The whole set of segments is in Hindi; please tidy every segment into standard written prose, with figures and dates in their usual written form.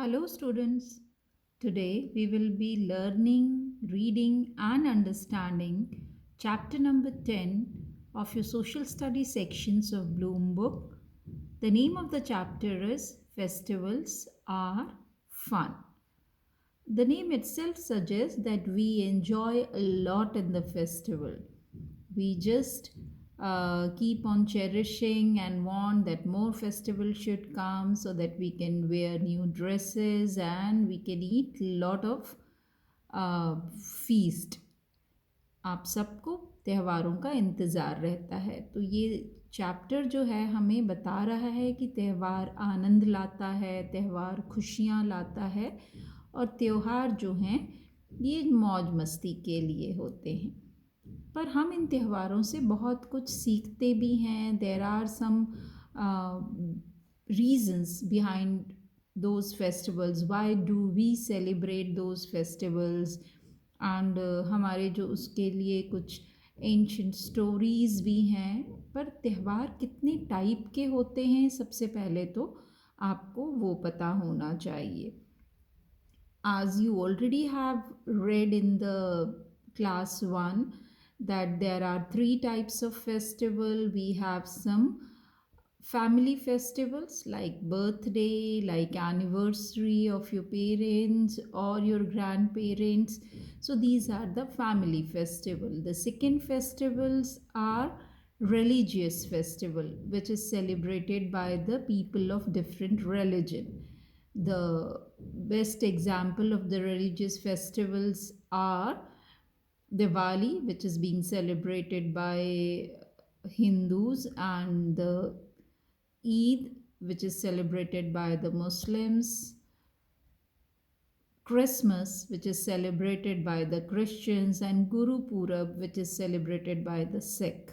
Hello, students. Today we will be learning, reading, and understanding chapter number 10 of your social studies sections of Bloom book. The name of the chapter is Festivals Are Fun. The name itself suggests that we enjoy a lot in the festival. We just keep on cherishing and want that more festivals should come so that we can wear new dresses and we can eat lot of feast. आप सबको त्योहारों का इंतज़ार रहता है, तो ये चैप्टर जो है हमें बता रहा है कि त्यौहार आनंद लाता है, त्यौहार खुशियाँ लाता है और त्यौहार जो हैं ये मौज मस्ती के लिए होते हैं। पर हम इन त्योहारों से बहुत कुछ सीखते भी हैं। There are some reasons behind those festivals, why do we celebrate those festivals, and हमारे जो उसके लिए कुछ एंशंट स्टोरीज़ भी हैं। पर त्यौहार कितने टाइप के होते हैं सबसे पहले तो आपको वो पता होना चाहिए। As you already have read in the class 1 that there are three types of festival. We have some family festivals like birthday, like anniversary of your parents or your grandparents. So these are the family festival. The second festivals are religious festival, which is celebrated by the people of different religion. The best example of the religious festivals are Diwali, which is being celebrated by Hindus, and the Eid, which is celebrated by the Muslims, Christmas, which is celebrated by the Christians, and Guru Purab, which is celebrated by the Sikh.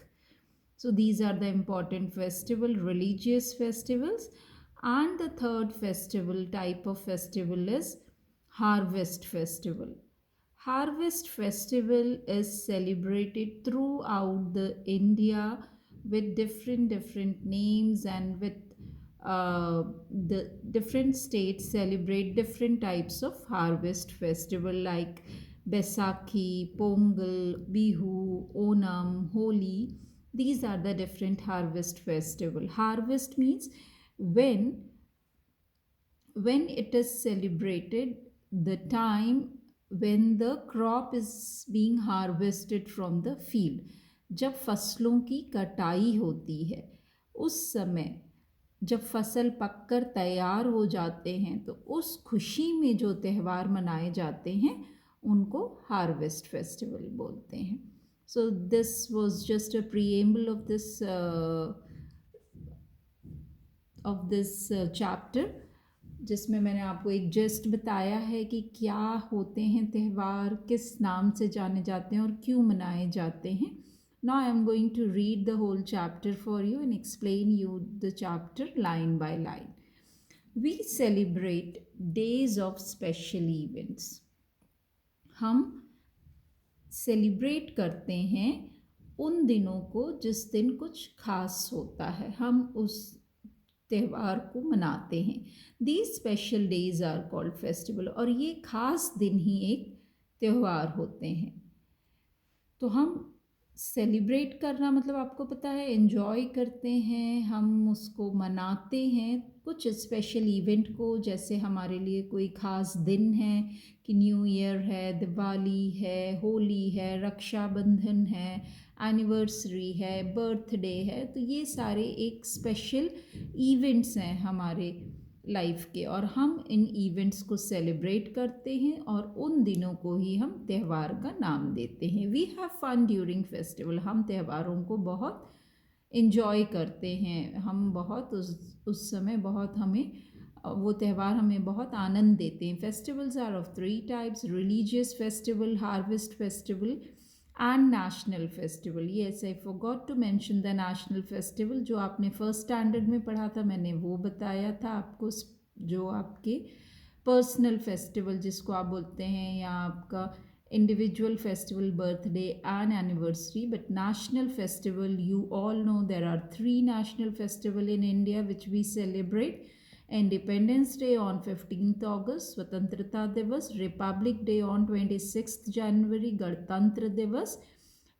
So these are the important festival, religious festivals. And the third festival type of festival is Harvest Festival. Harvest Festival is celebrated throughout the India with different names, and with the different states celebrate different types of harvest festival like Baisakhi, Pongal, Bihu, Onam, Holi. These are the different harvest festival. Harvest means when when it is celebrated, the time when the crop is being harvested from the field, जब फसलों की कटाई होती है उस समय, जब फसल पककर तैयार हो जाते हैं तो उस खुशी में जो त्यौहार मनाए जाते हैं उनको हार्वेस्ट फेस्टिवल बोलते हैं. So this was just a preamble of this chapter, जिसमें मैंने आपको एक जस्ट बताया है कि क्या होते हैं त्यौहार, किस नाम से जाने जाते हैं और क्यों मनाए जाते हैं. Now I am going to read the whole chapter for you and explain you the chapter line by line. We celebrate days of special events. हम सेलिब्रेट करते हैं उन दिनों को जिस दिन कुछ खास होता है, हम उस त्यौहार को मनाते हैं. These special days are called festival, और ये खास दिन ही एक त्यौहार होते हैं. तो हम सेलिब्रेट करना मतलब आपको पता है, एंजॉय करते हैं, हम उसको मनाते हैं कुछ स्पेशल इवेंट को. जैसे हमारे लिए कोई ख़ास दिन है कि न्यू ईयर है, दिवाली है, होली है, रक्षाबंधन है, एनिवर्सरी है, बर्थडे है. तो ये सारे एक स्पेशल इवेंट्स हैं हमारे लाइफ के, और हम इन इवेंट्स को सेलिब्रेट करते हैं और उन दिनों को ही हम त्यौहार का नाम देते हैं. We have fun during festival. हम त्यौहारों को बहुत इन्जॉय करते हैं, हम बहुत उस समय बहुत हमें वो त्यौहार हमें बहुत आनंद देते हैं. Festivals are of three types: religious festival, harvest festival and national festival. Yes, I forgot to mention the national festival. जो आपने फर्स्ट स्टैंडर्ड में पढ़ा था मैंने वो बताया था आपको. जो आपके पर्सनल फेस्टिवल जिसको आप बोलते हैं, या आपका individual festival, birthday and anniversary. But national festival, you all know there are three national festival in India which we celebrate. Independence day on 15th अगस्त, स्वतंत्रता दिवस, रिपब्लिक डे ऑन 26th जनवरी, गणतंत्र दिवस,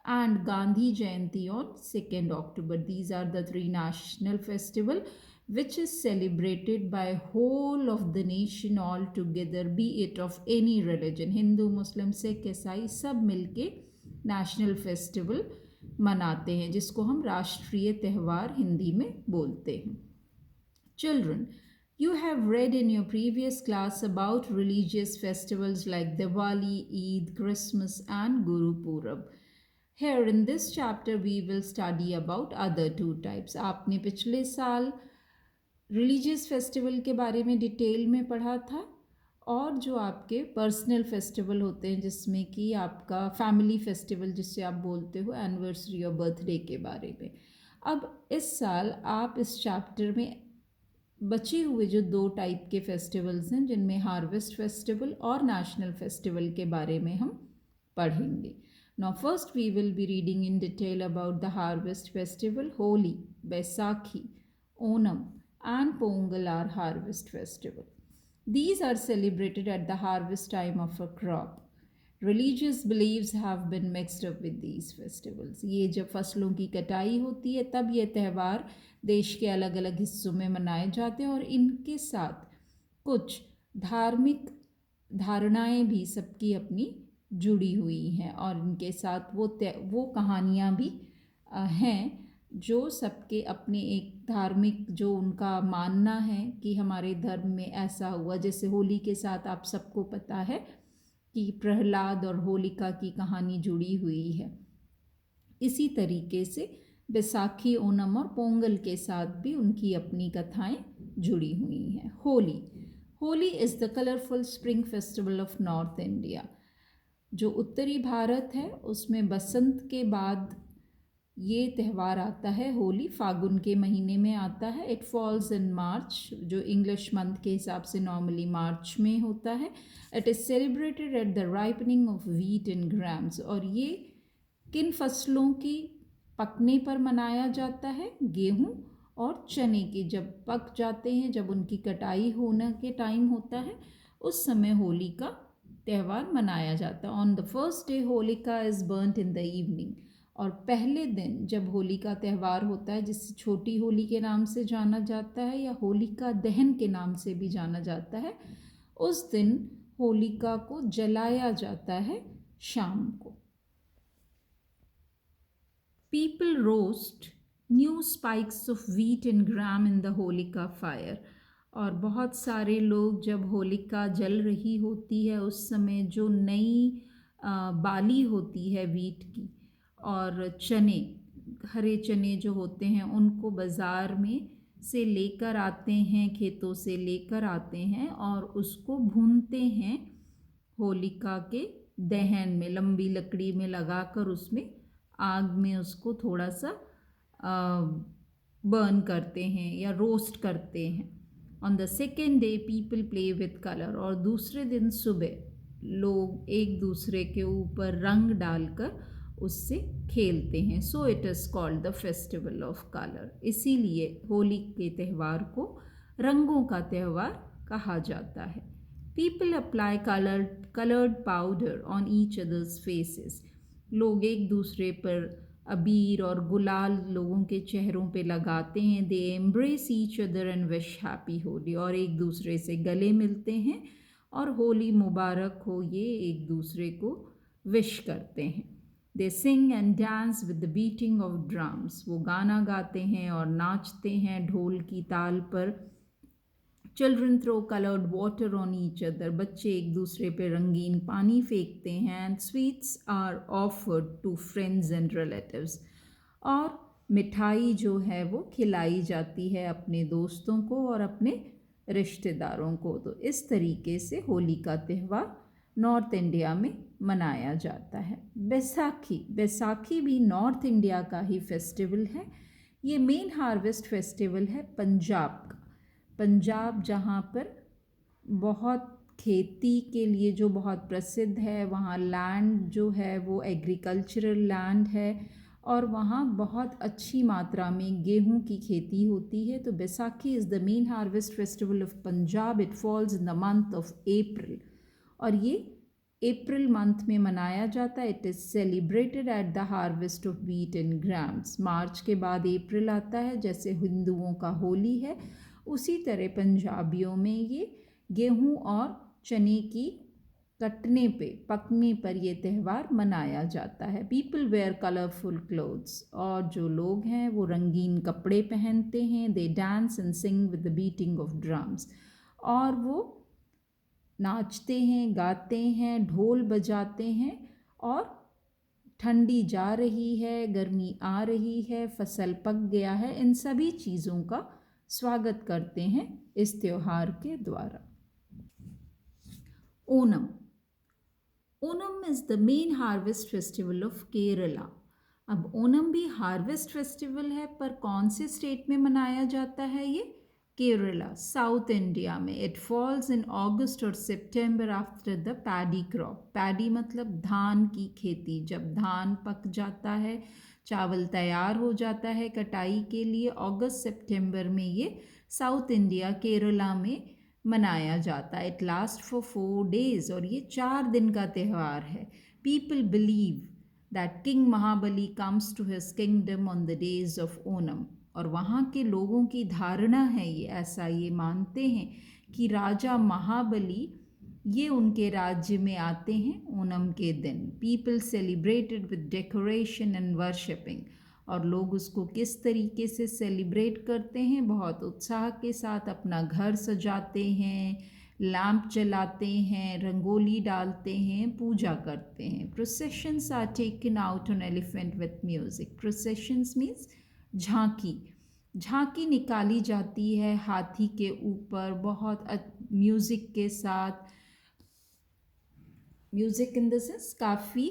and Gandhi Jayanti on 2nd October. These are the three national festival which is celebrated by whole of the nation all together, be it of any religion, Hindu, Muslim, Sikh, ईसाई, सब मिलके नेशनल फेस्टिवल मनाते हैं, जिसको हम राष्ट्रीय त्यौहार हिंदी में बोलते हैं. Children, you have read in your previous class about religious festivals like Diwali, Eid, Christmas and Guru Purab. Here in this chapter we will study about other two types. आपने पिछले साल रिलीजियस फेस्टिवल के बारे में डिटेल में पढ़ा था, और जो आपके पर्सनल फेस्टिवल होते हैं जिसमें कि आपका फैमिली फेस्टिवल जिससे आप बोलते हो एनिवर्सरी और बर्थडे के बारे में. अब इस साल आप इस चैप्टर में बचे हुए जो दो टाइप के फेस्टिवल्स हैं, जिनमें हार्वेस्ट फेस्टिवल और नेशनल फेस्टिवल के बारे में हम पढ़ेंगे. Now first we will be reading in detail about the harvest festival. Holi, Baisakhi, Onam and Pongal are harvest festival. These are celebrated at the harvest time of a crop. Religious beliefs have been mixed up with these festivals. ये जब फसलों की कटाई होती है तब ये त्यौहार देश के अलग अलग हिस्सों में मनाए जाते हैं, और इनके साथ कुछ धार्मिक धारणाएं भी सबकी अपनी जुड़ी हुई हैं, और इनके साथ वो कहानियाँ भी हैं जो सबके अपने एक धार्मिक जो उनका मानना है कि हमारे धर्म में ऐसा हुआ. जैसे होली के साथ आप सबको पता है कि प्रहलाद और होलिका की कहानी जुड़ी हुई है. इसी तरीके से बैसाखी, ओणम और पोंगल के साथ भी उनकी अपनी कथाएं जुड़ी हुई हैं. Holi is the colourful spring festival of north India. जो उत्तरी भारत है उसमें बसंत के बाद ये त्यौहार आता है. होली फागुन के महीने में आता है. इट फॉल्स इन मार्च, जो इंग्लिश मंथ के हिसाब से नॉर्मली मार्च में होता है. It is celebrated at the ripening of wheat in grams. और ये किन फसलों की पकने पर मनाया जाता है? गेहूँ और चने के जब पक जाते हैं, जब उनकी कटाई होने के टाइम होता है, उस समय होली का त्यौहार मनाया जाता है. On the first day Holika is burnt in the evening. और पहले दिन जब होली का त्यौहार होता है, जिसे छोटी होली के नाम से जाना जाता है या होलिका दहन के नाम से भी जाना जाता है, उस दिन होलिका को जलाया जाता है शाम को. People roast new spikes of wheat and gram in the holika fire. और बहुत सारे लोग जब होलिका जल रही होती है उस समय जो नई बाली होती है वीट की और चने, हरे चने जो होते हैं, उनको बाज़ार में से लेकर आते हैं, खेतों से लेकर आते हैं और उसको भूनते हैं होलिका के दहन में, लंबी लकड़ी में लगाकर उसमें आग में उसको थोड़ा सा बर्न करते हैं या रोस्ट करते हैं. On the second day people play with colour. और दूसरे दिन सुबह लोग एक दूसरे के ऊपर रंग डालकर उससे खेलते हैं. So it is called the festival of colour. इसीलिए होली के त्यौहार को रंगों का त्यौहार कहा जाता है. People apply coloured powder on each others faces. लोग एक दूसरे पर अबीर और गुलाल लोगों के चेहरों पे लगाते हैं. They embrace each other and wish happy Holi. और एक दूसरे से गले मिलते हैं और होली मुबारक हो ये एक दूसरे को विश करते हैं. They sing and dance with the beating of drums. वो गाना गाते हैं और नाचते हैं ढोल की ताल पर. Children throw coloured water on each other. बच्चे एक दूसरे पे रंगीन पानी फेंकते हैं. And sweets are offered to friends and relatives. और मिठाई जो है वो खिलाई जाती है अपने दोस्तों को और अपने रिश्तेदारों को. तो इस तरीके से होली का त्यौहार नॉर्थ इंडिया में मनाया जाता है. बैसाखी भी नॉर्थ इंडिया का ही फेस्टिवल है. ये मेन हार्वेस्ट फेस्टिवल है पंजाब का. पंजाब जहाँ पर बहुत खेती के लिए जो बहुत प्रसिद्ध है, वहाँ लैंड जो है वो एग्रीकल्चरल लैंड है और वहाँ बहुत अच्छी मात्रा में गेहूं की खेती होती है। तो Baisakhi is the main harvest festival of Punjab. It falls in the month of April और ये अप्रैल मंथ में मनाया जाता है। It is celebrated at the harvest of wheat and grams. मार्च के बाद अप्रैल आता है, जैसे हिंदुओं का होली है उसी तरह पंजाबियों में ये गेहूं और चने की कटने पे पकने पर ये त्यौहार मनाया जाता है। पीपल वेयर कलरफुल क्लोथ्स और जो लोग हैं वो रंगीन कपड़े पहनते हैं। They dance and sing with the beating of drums और वो नाचते हैं, गाते हैं, ढोल बजाते हैं और ठंडी जा रही है, गर्मी आ रही है, फसल पक गया है, इन सभी चीज़ों का स्वागत करते हैं इस त्यौहार के द्वारा। Onam. Onam is the main harvest festival of Kerala. अब ओणम भी हार्वेस्ट फेस्टिवल है, पर कौन से स्टेट में मनाया जाता है ये? केरला, साउथ इंडिया में। इट फॉल्स इन अगस्त और सितंबर after the paddy crop. Paddy मतलब धान की खेती। जब धान पक जाता है, चावल तैयार हो जाता है कटाई के लिए, अगस्त सितंबर में ये साउथ इंडिया केरला में मनाया जाता है। इट लास्ट फॉर 4 days और ये 4 दिन का त्यौहार है। People believe that king Mahabali comes to his kingdom on the days of Onam और वहाँ के लोगों की धारणा है, ये मानते हैं कि राजा महाबली ये उनके राज्य में आते हैं ओणम के दिन। People celebrated with decoration and worshipping और लोग उसको किस तरीके से सेलिब्रेट करते हैं? बहुत उत्साह के साथ अपना घर सजाते हैं, लैंप जलाते हैं, रंगोली डालते हैं, पूजा करते हैं। Processions are taken out on elephant with music. Processions means झांकी। झांकी निकाली जाती है हाथी के ऊपर बहुत म्यूज़िक के साथ। म्यूज़िक इन द सेंस काफ़ी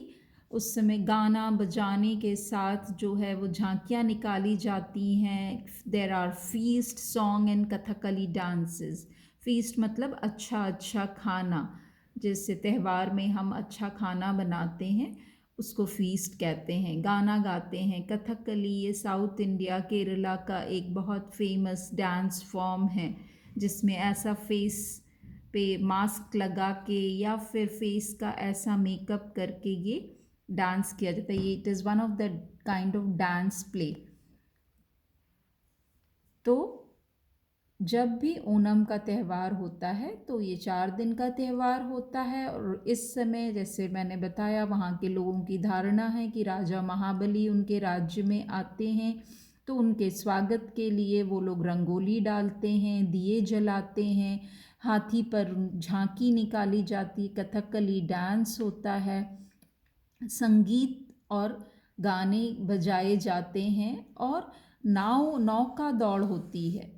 उस समय गाना बजाने के साथ जो है वो झांकियाँ निकाली जाती हैं। There are feast, song and Kathakali dances. Feast मतलब अच्छा खाना, जैसे त्यौहार में हम अच्छा खाना बनाते हैं उसको फीस्ट कहते हैं। गाना गाते हैं। कथकली ये साउथ इंडिया केरला का एक बहुत फेमस डांस फॉर्म है जिसमें ऐसा फेस पे मास्क लगा के या फिर फेस का ऐसा मेकअप करके ये डांस किया जाता है। ये it is one of the kind of dance play. तो जब भी ओणम का त्यौहार होता है तो ये 4 दिन का त्यौहार होता है और इस समय जैसे मैंने बताया वहाँ के लोगों की धारणा है कि राजा महाबली उनके राज्य में आते हैं, तो उनके स्वागत के लिए वो लोग रंगोली डालते हैं, दिए जलाते हैं, हाथी पर झांकी निकाली जाती, कथकली डांस होता है, संगीत और गाने बजाए जाते हैं और नौका दौड़ होती है।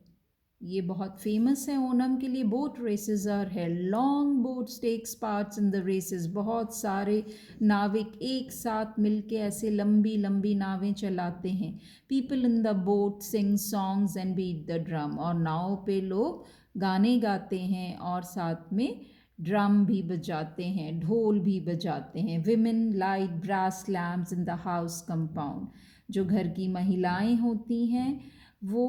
ये बहुत फेमस है ओणम के लिए। Boat races are held. Long boats takes parts in the races. बहुत सारे नाविक एक साथ मिलके ऐसे लंबी लंबी नावें चलाते हैं। People in the boat sing songs and beat the drum और नाव पे लोग गाने गाते हैं और साथ में ड्रम भी बजाते हैं, ढोल भी बजाते हैं। Women light brass lamps in the house compound. जो घर की महिलाएं होती हैं वो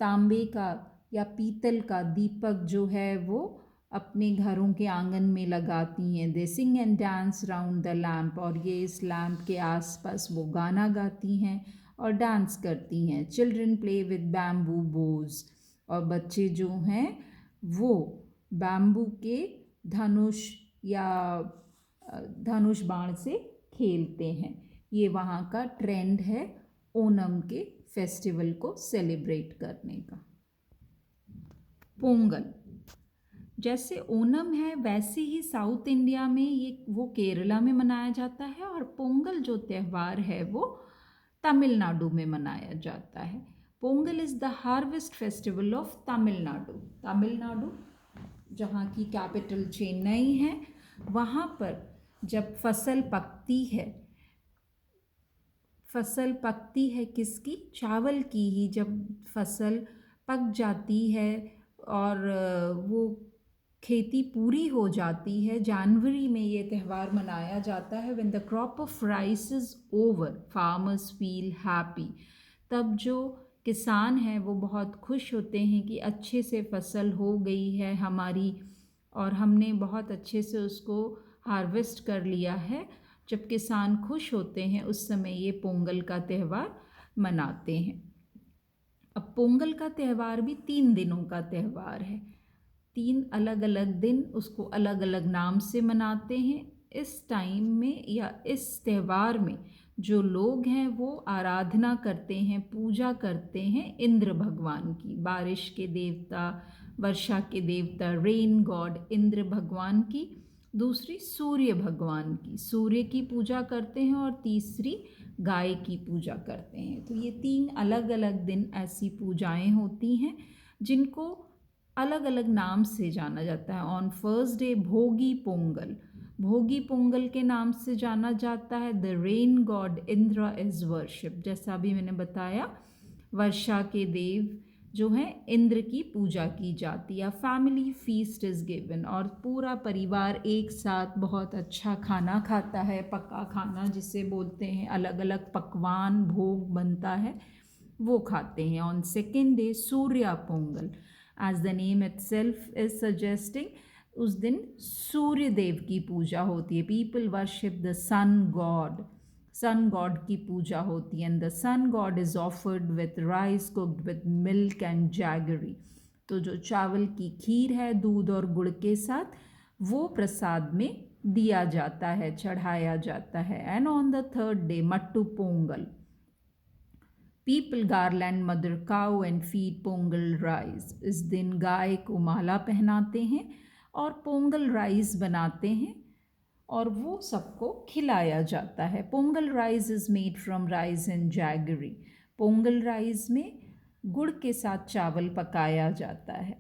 तांबे का या पीतल का दीपक जो है वो अपने घरों के आंगन में लगाती हैं। They sing and dance round the lamp और ये इस लैम्प के आसपास वो गाना गाती हैं और डांस करती हैं। चिल्ड्रन प्ले विद बैम्बू बोज और बच्चे जो हैं वो बैम्बू के धनुष या धनुष बाण से खेलते हैं। ये वहाँ का ट्रेंड है ओणम के फेस्टिवल को सेलिब्रेट करने का। पोंगल। जैसे ओणम है वैसे ही साउथ इंडिया में ये वो केरला में मनाया जाता है और पोंगल जो त्यौहार है वो तमिलनाडु में मनाया जाता है। Pongal is the harvest festival of Tamil Nadu. Tamil Nadu जहाँ की कैपिटल चेन्नई है, वहाँ पर जब फसल पकती है किसकी? चावल की ही। जब फसल पक जाती है और वो खेती पूरी हो जाती है, जनवरी में ये त्यौहार मनाया जाता है। When the crop of rice is over farmers feel happy. तब जो किसान हैं वो बहुत खुश होते हैं कि अच्छे से फसल हो गई है हमारी और हमने बहुत अच्छे से उसको हार्वेस्ट कर लिया है। जब किसान खुश होते हैं उस समय ये पोंगल का त्यौहार मनाते हैं। अब पोंगल का त्यौहार भी 3 दिनों का त्यौहार है। 3 अलग अलग दिन उसको अलग अलग नाम से मनाते हैं। इस टाइम में या इस त्यौहार में जो लोग हैं वो आराधना करते हैं, पूजा करते हैं इंद्र भगवान की, बारिश के देवता, वर्षा के देवता, रेन गॉड इंद्र भगवान की। दूसरी सूर्य भगवान की, सूर्य की पूजा करते हैं। और तीसरी गाय की पूजा करते हैं। तो ये 3 अलग अलग दिन ऐसी पूजाएं होती हैं जिनको अलग अलग नाम से जाना जाता है। ऑन फर्स्ट डे भोगी पोंगल, भोगी पोंगल के नाम से जाना जाता है। The rain God Indra is worship, जैसा अभी मैंने बताया वर्षा के देव जो हैं इंद्र की पूजा की जाती है। फैमिली फीस्ट इज़ गिवन, और पूरा परिवार एक साथ बहुत अच्छा खाना खाता है, पका खाना जिसे बोलते हैं, अलग अलग पकवान भोग बनता है वो खाते हैं। On second day Surya Pongal, as the name itself is suggesting, उस दिन सूर्य देव की पूजा होती है। People worship the sun god, sun god की पूजा होती है। And the sun god is offered with rice cooked with milk and jaggery. तो जो चावल की खीर है दूध और गुड़ के साथ, वो प्रसाद में दिया जाता है, चढ़ाया जाता है। And on the third day Mattu Pongal, people garland mother cow and feed Pongal rice. इस दिन गाय को माला पहनाते हैं और पोंगल राइस बनाते हैं और वो सबको खिलाया जाता है। Pongal rice is made from rice and jaggery. Pongal rice में गुड़ के साथ चावल पकाया जाता है।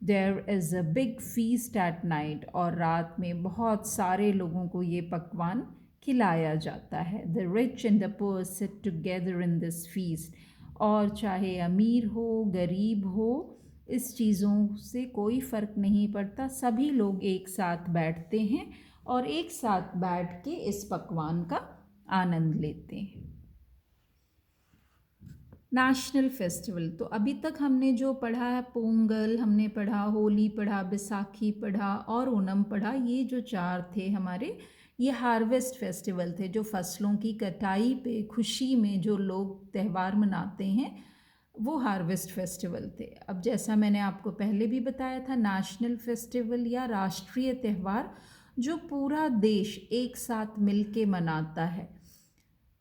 There is a big feast at night, और रात में बहुत सारे लोगों को ये पकवान खिलाया जाता है। The rich and the poor sit together in this feast, और चाहे अमीर हो गरीब हो, इस चीज़ों से कोई फ़र्क नहीं पड़ता, सभी लोग एक साथ बैठते हैं और एक साथ बैठ के इस पकवान का आनंद लेते हैं। नेशनल फेस्टिवल, तो अभी तक हमने जो पढ़ा है, पोंगल हमने पढ़ा, होली पढ़ा, बैसाखी पढ़ा और ओणम पढ़ा। ये जो 4 थे हमारे, ये हार्वेस्ट फेस्टिवल थे, जो फसलों की कटाई पे खुशी में जो लोग त्यौहार मनाते हैं वो हार्वेस्ट फेस्टिवल थे। अब जैसा मैंने आपको पहले भी बताया था, नेशनल फेस्टिवल या राष्ट्रीय त्यौहार जो पूरा देश एक साथ मिल के मनाता है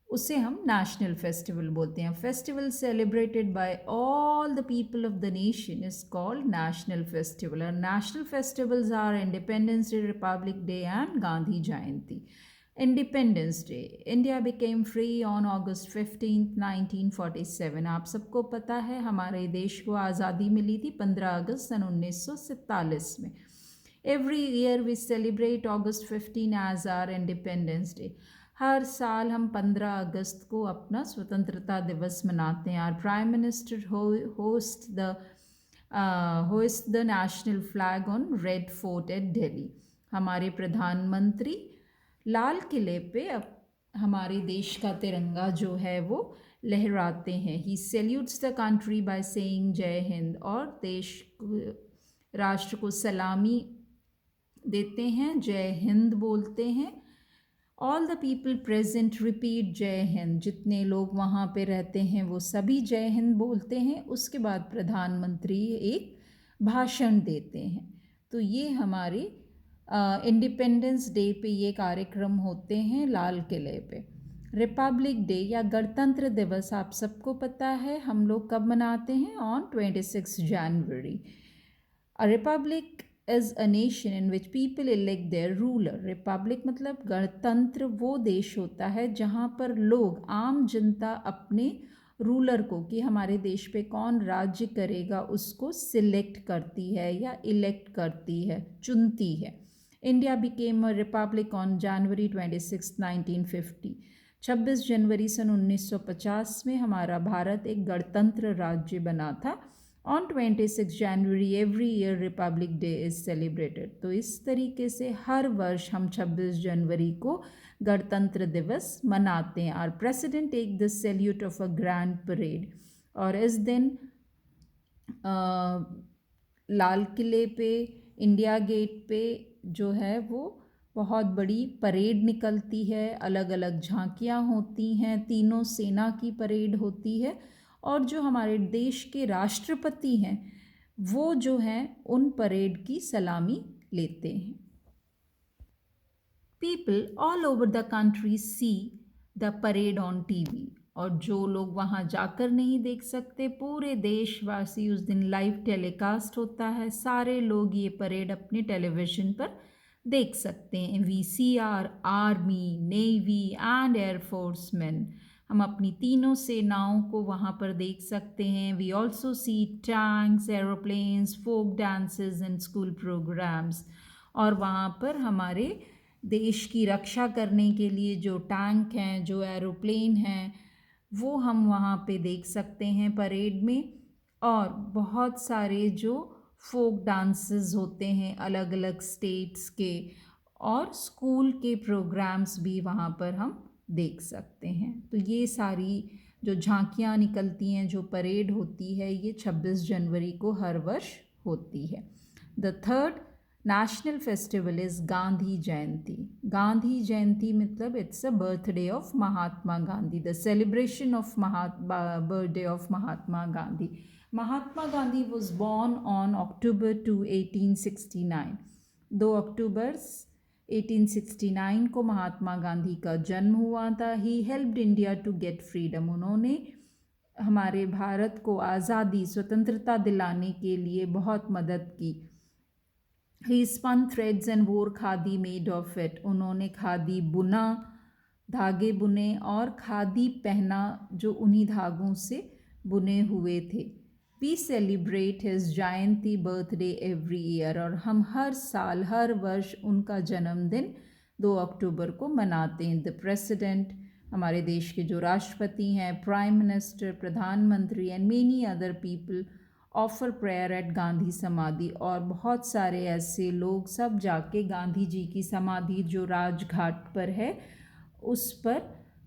उसे हम नेशनल फेस्टिवल बोलते हैं। Festival celebrated by all the people of the nation is called national festival. और national festivals are independence day, republic day and Gandhi Jayanti. Independence day, India became free on August 15, 1947। आप सबको पता है हमारे देश को आज़ादी मिली थी 15 अगस्त सन 1947 में। Every year we celebrate August 15 as our independence day. हर साल हम 15 अगस्त को अपना स्वतंत्रता दिवस मनाते हैं। Our prime minister host the national flag on red fort at Delhi. हमारे प्रधानमंत्री लाल किले पे हमारे देश का तिरंगा जो है वो लहराते हैं। ही salutes the country by saying जय हिंद, और देश राष्ट्र को सलामी देते हैं, जय हिंद बोलते हैं। All the people present repeat जय हिंद, जितने लोग वहाँ पे रहते हैं वो सभी जय हिंद बोलते हैं। उसके बाद प्रधानमंत्री एक भाषण देते हैं। तो ये हमारे इंडिपेंडेंस डे पे ये कार्यक्रम होते हैं लाल किले पे। रिपब्लिक डे या गणतंत्र दिवस आप सबको पता है हम लोग कब मनाते हैं, on 26 January. A republic is a nation in which people elect their ruler. Republic मतलब गणतंत्र वो देश होता है जहाँ पर लोग, आम जनता अपने रूलर को, कि हमारे देश पे कौन राज्य करेगा, उसको सिलेक्ट करती है या इलेक्ट करती है, चुनती है। India became a republic on January 26, 1950। 26 जनवरी सन 1950 में हमारा भारत एक गणतंत्र राज्य बना था। On 26 January every year Republic day is celebrated. तो इस तरीके से हर वर्ष हम 26 जनवरी को गणतंत्र दिवस मनाते हैं। Our president take the salute of a grand parade. और इस दिन लाल किले पे, इंडिया गेट पे जो है वो बहुत बड़ी परेड निकलती है, अलग अलग झांकियाँ होती हैं, तीनों सेना की परेड होती है, और जो हमारे देश के राष्ट्रपति हैं वो जो हैं उन परेड की सलामी लेते हैं। People all over the country see the parade on TV. और जो लोग वहाँ जाकर नहीं देख सकते, पूरे देशवासी उस दिन लाइव टेलीकास्ट होता है, सारे लोग ये परेड अपने टेलीविज़न पर देख सकते हैं। VCR, army, navy and air force man, हम अपनी तीनों सेनाओं को वहाँ पर देख सकते हैं। We also see tanks, aeroplanes, folk dances and school programmes. और वहाँ पर हमारे देश की रक्षा करने के लिए जो टैंक हैं, जो एरोप्लेन हैं, वो हम वहाँ पे देख सकते हैं परेड में। और बहुत सारे जो फोक डांसेस होते हैं अलग अलग स्टेट्स के, और स्कूल के प्रोग्राम्स भी वहाँ पर हम देख सकते हैं। तो ये सारी जो झांकियाँ निकलती हैं, जो परेड होती है, ये 26 जनवरी को हर वर्ष होती है। The third national festival is Gandhi Jayanti. Gandhi Jayanti मतलब it's a birthday of Mahatma Gandhi, the celebration of birthday of Mahatma Gandhi. Mahatma Gandhi was born on October 2, 1869। 2 अक्टूबर 1869 को महात्मा गांधी का जन्म हुआ था। He helped India to get freedom. उन्होंने हमारे भारत को आज़ादी, स्वतंत्रता दिलाने के लिए बहुत मदद की। ही स्पन थ्रेड्स एंड वोर खादी मेड ऑफ इट। उन्होंने खादी बुना, धागे बुने और खादी पहना जो उन्हीं धागों से बुने हुए थे। We celebrate his jayanti birthday every year. और हम हर साल, हर वर्ष उनका जन्मदिन 2 अक्टूबर को मनाते हैं। द प्रेसिडेंट, हमारे देश के जो राष्ट्रपति हैं, प्राइम मिनिस्टर, प्रधानमंत्री and many other people offer prayer at Gandhi Samadhi. और बहुत सारे ऐसे लोग सब जाके गांधी जी की समाधि जो राजघाट पर है उस पर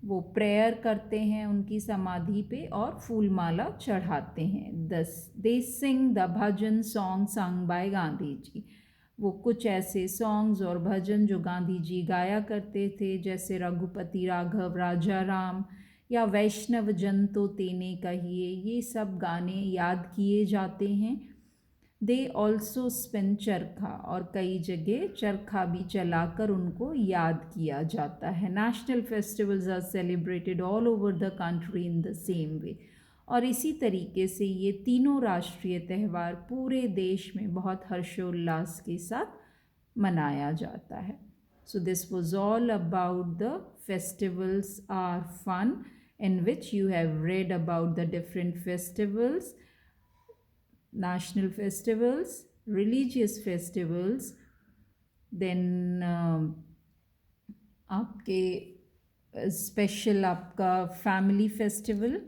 वो प्रेयर करते हैं उनकी समाधि पे, और फूलमाला चढ़ाते हैं। They sing the bhajan song sung by Gandhi ji. वो कुछ ऐसे सॉन्ग्स और भजन जो गांधी जी गाया करते थे, जैसे रघुपति राघव राजा राम या वैष्णव जन तो तेने कहिए, ये सब गाने याद किए जाते हैं। दे ऑल्सो स्पिन चरखा, और कई जगह चरखा भी चलाकर उनको याद किया जाता है। National festivals are celebrated all over the country in the same way. और इसी तरीके से ये तीनों राष्ट्रीय त्यौहार पूरे देश में बहुत हर्षोल्लास के साथ मनाया जाता है। So this was all about the festivals are fun, in which you have read about the different festivals, national festivals, religious festivals, then आपके special आपका family festival,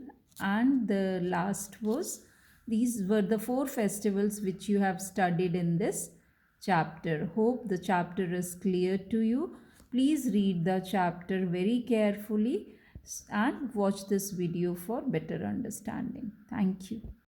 and the last was, these were the 4 festivals which you have studied in this chapter. Hope the chapter is clear to you. Please read the chapter very carefully and watch this video for better understanding. Thank you.